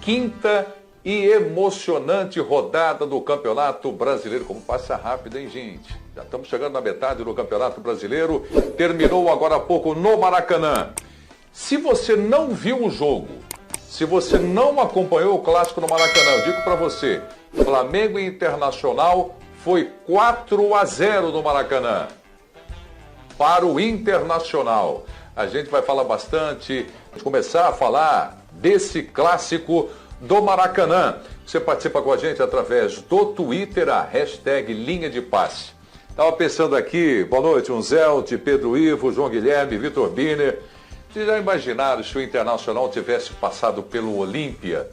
quinta e emocionante rodada do Campeonato Brasileiro. Como passa rápido, hein, gente? Já estamos chegando na metade do Campeonato Brasileiro. Terminou agora há pouco no Maracanã. Se você não viu o jogo, se você não acompanhou o clássico no Maracanã, eu digo para você, Flamengo e Internacional foi 4-0 no Maracanã para o Internacional. A gente vai falar bastante, começar a falar desse clássico do Maracanã. Você participa com a gente através do Twitter, a hashtag Linha de Passe. Estava pensando aqui, boa noite, Unzelt, Pedro Ivo, João Guilherme, Vitor Biner. Vocês já imaginaram se o Internacional tivesse passado pelo Olímpia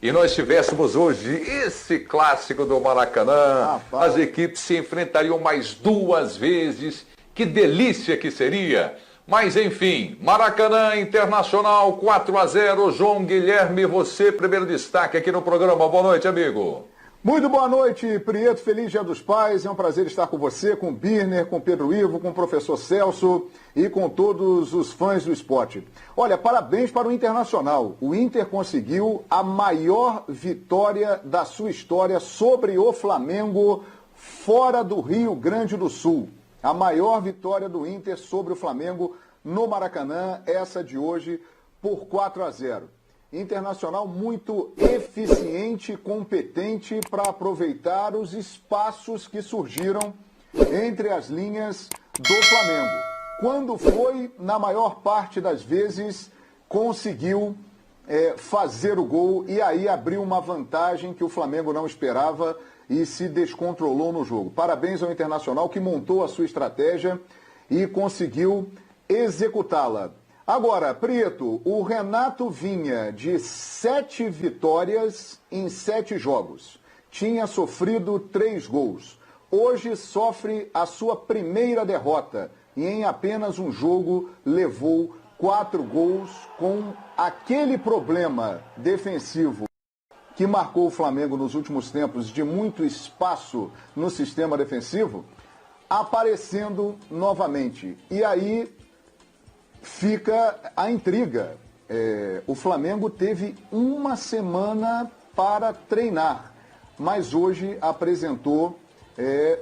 e nós tivéssemos hoje esse clássico do Maracanã? As equipes se enfrentariam mais 2 vezes. Que delícia que seria! Mas enfim, Maracanã, Internacional 4-0. João Guilherme, você, primeiro destaque aqui no programa. Boa noite, amigo. Muito boa noite, Prieto. Feliz Dia dos Pais. É um prazer estar com você, com o Birner, com o Pedro Ivo, com o professor Celso e com todos os fãs do esporte. Olha, parabéns para o Internacional. O Inter conseguiu a maior vitória da sua história sobre o Flamengo fora do Rio Grande do Sul. A maior vitória do Inter sobre o Flamengo no Maracanã, essa de hoje, por 4-0. Internacional muito eficiente e competente para aproveitar os espaços que surgiram entre as linhas do Flamengo. Quando foi, na maior parte das vezes, conseguiu fazer o gol e aí abriu uma vantagem que o Flamengo não esperava e se descontrolou no jogo. Parabéns ao Internacional que montou a sua estratégia e conseguiu executá-la. Agora, Prieto, o Renato vinha de 7 vitórias em 7 jogos. Tinha sofrido 3 gols. Hoje sofre a sua primeira derrota e em apenas um jogo levou 4 gols com aquele problema defensivo que marcou o Flamengo nos últimos tempos de muito espaço no sistema defensivo, aparecendo novamente. E aí fica a intriga. O Flamengo teve 1 semana para treinar, mas hoje apresentou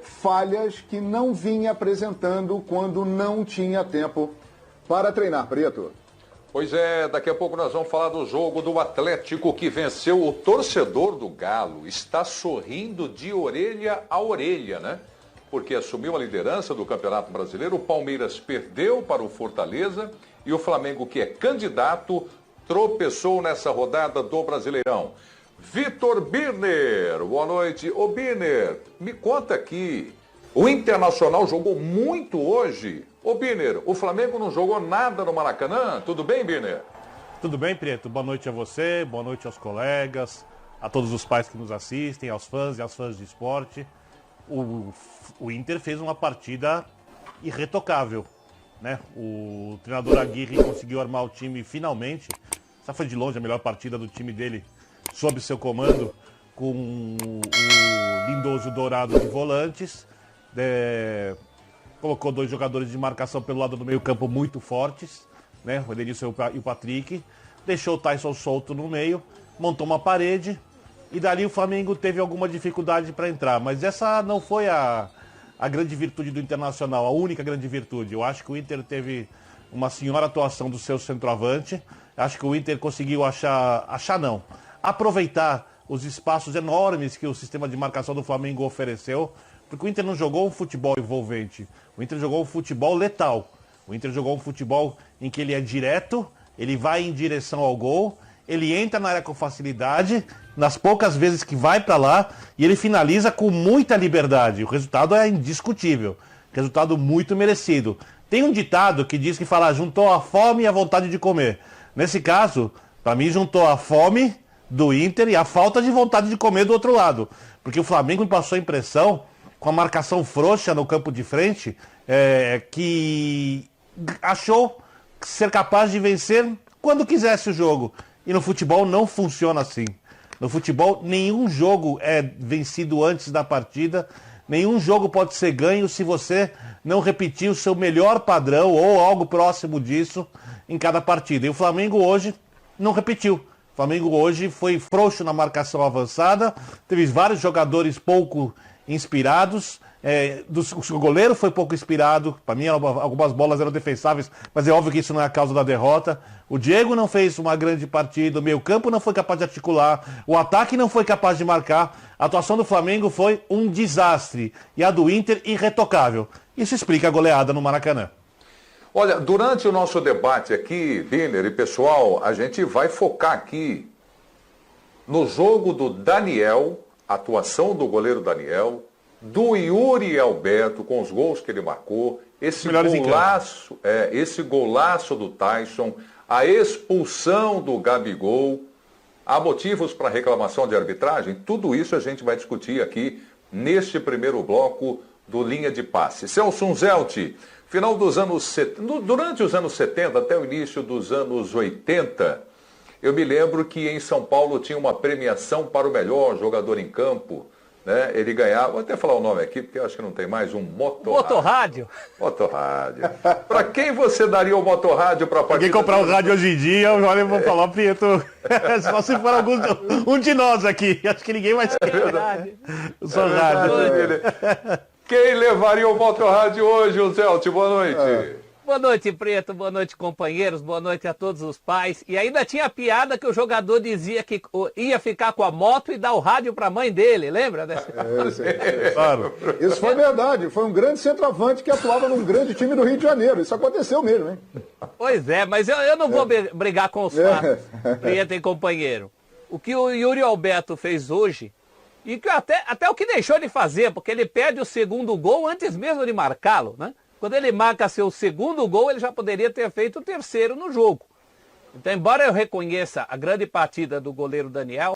falhas que não vinha apresentando quando não tinha tempo para treinar, Preto. Pois é, daqui a pouco nós vamos falar do jogo do Atlético que venceu. O torcedor do Galo está sorrindo de orelha a orelha, né? Porque assumiu a liderança do Campeonato Brasileiro, o Palmeiras perdeu para o Fortaleza e o Flamengo, que é candidato, tropeçou nessa rodada do Brasileirão. Vitor Birner, boa noite. Ô Birner, me conta aqui, o Internacional jogou muito hoje. Ô Birner, o Flamengo não jogou nada no Maracanã? Tudo bem, Birner? Tudo bem, Prieto? Boa noite a você, boa noite aos colegas, a todos os pais que nos assistem, aos fãs e às fãs de esporte. O Inter fez uma partida irretocável, né? O treinador Aguirre conseguiu armar o time finalmente. Essa foi de longe a melhor partida do time dele, sob seu comando, com o Lindoso Dourado de volantes. Colocou 2 jogadores de marcação pelo lado do meio campo muito fortes, né? O Edenilson e o Patrick. Deixou o Tyson solto no meio, montou uma parede e dali o Flamengo teve alguma dificuldade para entrar. Mas essa não foi a grande virtude do Internacional, a única grande virtude. Eu acho que o Inter teve uma senhora atuação do seu centroavante. Acho que o Inter conseguiu aproveitar os espaços enormes que o sistema de marcação do Flamengo ofereceu. Porque o Inter não jogou um futebol envolvente, o Inter jogou um futebol letal. O Inter jogou um futebol em que ele é direto, ele vai em direção ao gol, ele entra na área com facilidade, nas poucas vezes que vai para lá, e ele finaliza com muita liberdade. O resultado é indiscutível, resultado muito merecido. Tem um ditado que diz que juntou a fome e a vontade de comer. Nesse caso, para mim, juntou a fome do Inter e a falta de vontade de comer do outro lado. Porque o Flamengo me passou a impressão, com a marcação frouxa no campo de frente, que achou ser capaz de vencer quando quisesse o jogo. E no futebol não funciona assim. No futebol, nenhum jogo é vencido antes da partida, nenhum jogo pode ser ganho se você não repetir o seu melhor padrão ou algo próximo disso em cada partida. E o Flamengo hoje não repetiu. O Flamengo hoje foi frouxo na marcação avançada, teve vários jogadores pouco inspirados, o goleiro foi pouco inspirado, para mim algumas bolas eram defensáveis, mas é óbvio que isso não é a causa da derrota. O Diego não fez uma grande partida, o meio-campo não foi capaz de articular, o ataque não foi capaz de marcar. A atuação do Flamengo foi um desastre e a do Inter irretocável. Isso explica a goleada no Maracanã. Olha, durante o nosso debate aqui, Birner e pessoal, a gente vai focar aqui no jogo do Daniel, atuação do goleiro Daniel, do Yuri Alberto, com os gols que ele marcou, esse golaço do Tyson, a expulsão do Gabigol, há motivos para reclamação de arbitragem? Tudo isso a gente vai discutir aqui neste primeiro bloco do Linha de Passe. Celso Zelt, final dos anos durante os anos 70 até o início dos anos 80, eu me lembro que em São Paulo tinha uma premiação para o melhor jogador em campo, né? Ele ganhava, vou até falar o nome aqui, porque eu acho que não tem mais, um motorrádio. Motorrádio. Para quem você daria o motorrádio para partir? Quem comprar o rádio hoje em dia, eu vou falar, Prieto, só se for um de nós aqui, acho que ninguém vai ser. É verdade. Só rádio. Quem levaria o motorrádio hoje, o Zelt? Boa noite. Boa noite, Preto. Boa noite, companheiros. Boa noite a todos os pais. E ainda tinha a piada que o jogador dizia que ia ficar com a moto e dar o rádio para a mãe dele. Lembra dessa? Claro. Isso foi verdade. Foi um grande centroavante que atuava num grande time do Rio de Janeiro. Isso aconteceu mesmo, hein? Pois é, mas eu não vou brigar com os fatos, Preto e companheiro. O que o Yuri Alberto fez hoje, e que até o que deixou de fazer, porque ele perde o segundo gol antes mesmo de marcá-lo, né? Quando ele marca seu segundo gol, ele já poderia ter feito o terceiro no jogo. Então, embora eu reconheça a grande partida do goleiro Daniel,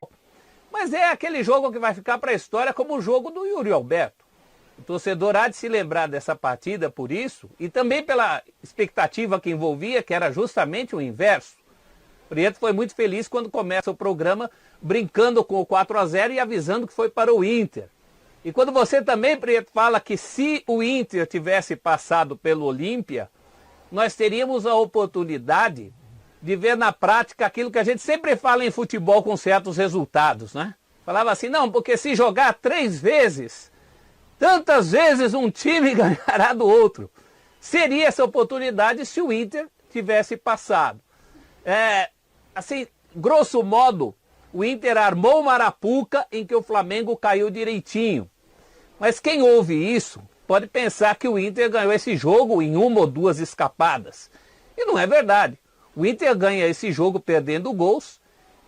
mas é aquele jogo que vai ficar para a história como o jogo do Yuri Alberto. O torcedor há de se lembrar dessa partida por isso, e também pela expectativa que envolvia, que era justamente o inverso. O Prieto foi muito feliz quando começa o programa brincando com o 4-0 e avisando que foi para o Inter. E quando você também, Prieto, fala que se o Inter tivesse passado pelo Olímpia, nós teríamos a oportunidade de ver na prática aquilo que a gente sempre fala em futebol com certos resultados, né? Falava assim, não, porque se jogar 3 vezes, tantas vezes um time ganhará do outro. Seria essa oportunidade se o Inter tivesse passado. Assim, grosso modo, o Inter armou uma arapuca em que o Flamengo caiu direitinho. Mas quem ouve isso pode pensar que o Inter ganhou esse jogo em 1 ou 2 escapadas. E não é verdade. O Inter ganha esse jogo perdendo gols.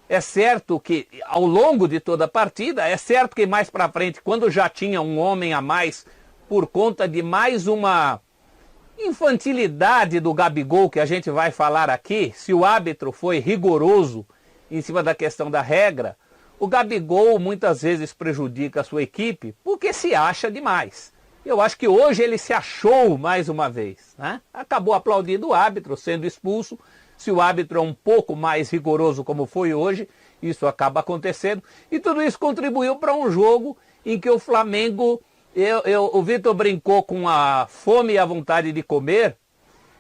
É certo que ao longo de toda a partida, é certo que mais para frente, quando já tinha um homem a mais, por conta de mais uma infantilidade do Gabigol, que a gente vai falar aqui, se o árbitro foi rigoroso em cima da questão da regra, o Gabigol muitas vezes prejudica a sua equipe porque se acha demais. Eu acho que hoje ele se achou mais uma vez, né? Acabou aplaudindo o árbitro, sendo expulso. Se o árbitro é um pouco mais rigoroso como foi hoje, isso acaba acontecendo. E tudo isso contribuiu para um jogo em que o Flamengo, o Vitor brincou com a fome e a vontade de comer.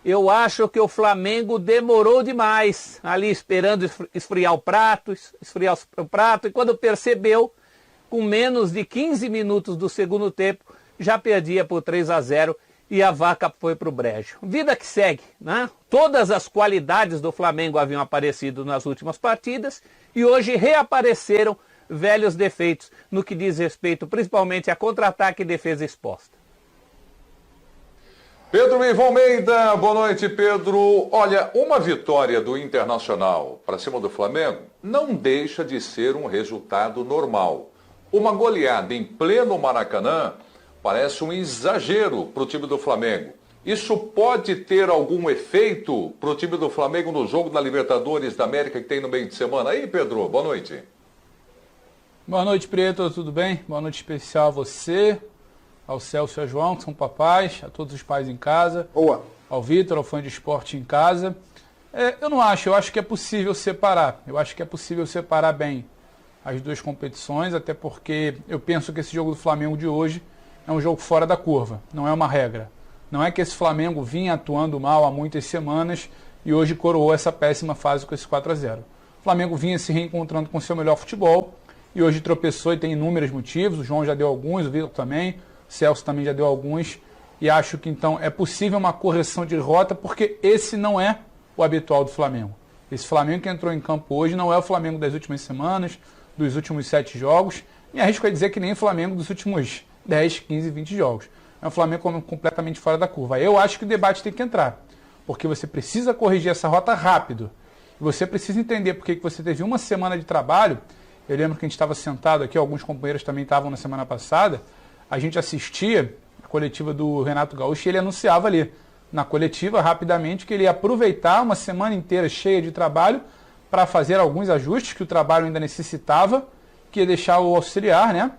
Eu acho que o Flamengo demorou demais ali esperando esfriar o prato, e quando percebeu, com menos de 15 minutos do segundo tempo, já perdia por 3-0 e a vaca foi para o brejo. Vida que segue, né? Todas as qualidades do Flamengo haviam aparecido nas últimas partidas e hoje reapareceram velhos defeitos no que diz respeito principalmente a contra-ataque e defesa exposta. Pedro Ivo Almeida, boa noite, Pedro. Olha, uma vitória do Internacional para cima do Flamengo não deixa de ser um resultado normal. Uma goleada em pleno Maracanã parece um exagero para o time do Flamengo. Isso pode ter algum efeito para o time do Flamengo no jogo da Libertadores da América que tem no meio de semana? Aí, Pedro, boa noite. Boa noite, Prieto, tudo bem? Boa noite especial a você, ao Celso e ao João, que são papais, a todos os pais em casa, Boa. Ao Vitor, ao fã de esporte em casa. Eu acho que é possível separar. Eu acho que é possível separar bem as duas competições, até porque eu penso que esse jogo do Flamengo de hoje é um jogo fora da curva, não é uma regra. Não é que esse Flamengo vinha atuando mal há muitas semanas e hoje coroou essa péssima fase com esse 4-0. O Flamengo vinha se reencontrando com seu melhor futebol e hoje tropeçou e tem inúmeros motivos. O João já deu alguns, o Vitor também, o Celso também já deu alguns. E acho que então é possível uma correção de rota, porque esse não é o habitual do Flamengo. Esse Flamengo que entrou em campo hoje não é o Flamengo das últimas semanas, dos últimos 7 jogos. Me arrisco a dizer que nem o Flamengo dos últimos 10, 15, 20 jogos. É um Flamengo completamente fora da curva. Eu acho que o debate tem que entrar, porque você precisa corrigir essa rota rápido. Você precisa entender porque que você teve uma semana de trabalho. Eu lembro que a gente estava sentado aqui, alguns companheiros também estavam na semana passada, a gente assistia a coletiva do Renato Gaúcho e ele anunciava ali, na coletiva, rapidamente, que ele ia aproveitar uma semana inteira cheia de trabalho para fazer alguns ajustes que o trabalho ainda necessitava, que ia deixar o auxiliar, né?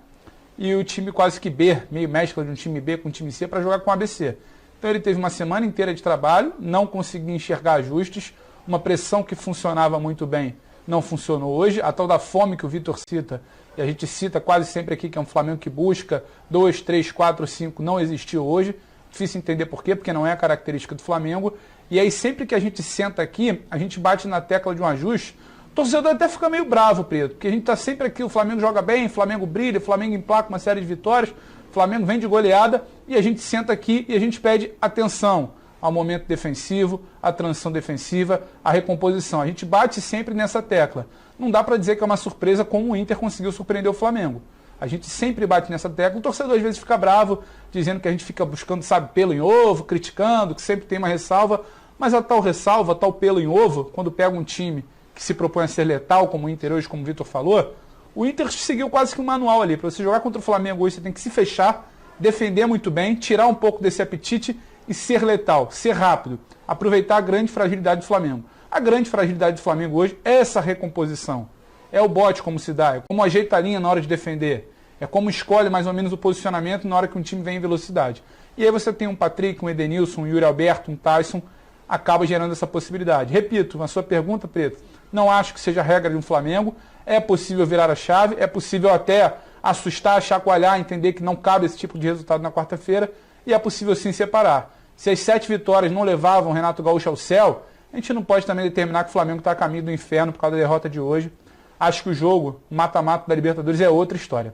E o time quase que B, meio mescla de um time B com um time C, para jogar com o ABC. Então ele teve uma semana inteira de trabalho, não conseguia enxergar ajustes, uma pressão que funcionava muito bem não funcionou hoje. A tal da fome que o Vitor cita, e a gente cita quase sempre aqui, que é um Flamengo que busca 2, 3, 4, 5, não existiu hoje. Difícil entender por quê, porque não é a característica do Flamengo. E aí sempre que a gente senta aqui, a gente bate na tecla de um ajuste. O torcedor até fica meio bravo, Preto, porque a gente está sempre aqui, o Flamengo joga bem, o Flamengo brilha, o Flamengo emplaca uma série de vitórias, o Flamengo vem de goleada, e a gente senta aqui e a gente pede atenção ao momento defensivo, à transição defensiva, à recomposição. A gente bate sempre nessa tecla. Não dá para dizer que é uma surpresa como o Inter conseguiu surpreender o Flamengo. A gente sempre bate nessa tecla. O torcedor às vezes fica bravo, dizendo que a gente fica buscando, sabe, pelo em ovo, criticando, que sempre tem uma ressalva. Mas a tal ressalva, a tal pelo em ovo, quando pega um time que se propõe a ser letal, como o Inter hoje, como o Vitor falou, o Inter seguiu quase que um manual ali. Para você jogar contra o Flamengo hoje, você tem que se fechar, defender muito bem, tirar um pouco desse apetite e ser letal, ser rápido, aproveitar a grande fragilidade do Flamengo. A grande fragilidade do Flamengo hoje é essa recomposição. É o bote como se dá, é como ajeita a linha na hora de defender, é como escolhe mais ou menos o posicionamento na hora que um time vem em velocidade. E aí você tem um Patrick, um Edenilson, um Yuri Alberto, um Tyson, acaba gerando essa possibilidade. Repito, a sua pergunta, Preto, não acho que seja a regra de um Flamengo, é possível virar a chave, é possível até assustar, chacoalhar, entender que não cabe esse tipo de resultado na quarta-feira, e é possível sim separar. Se as 7 vitórias não levavam o Renato Gaúcho ao céu, a gente não pode também determinar que o Flamengo está a caminho do inferno por causa da derrota de hoje. Acho que o jogo, o mata-mata da Libertadores, é outra história.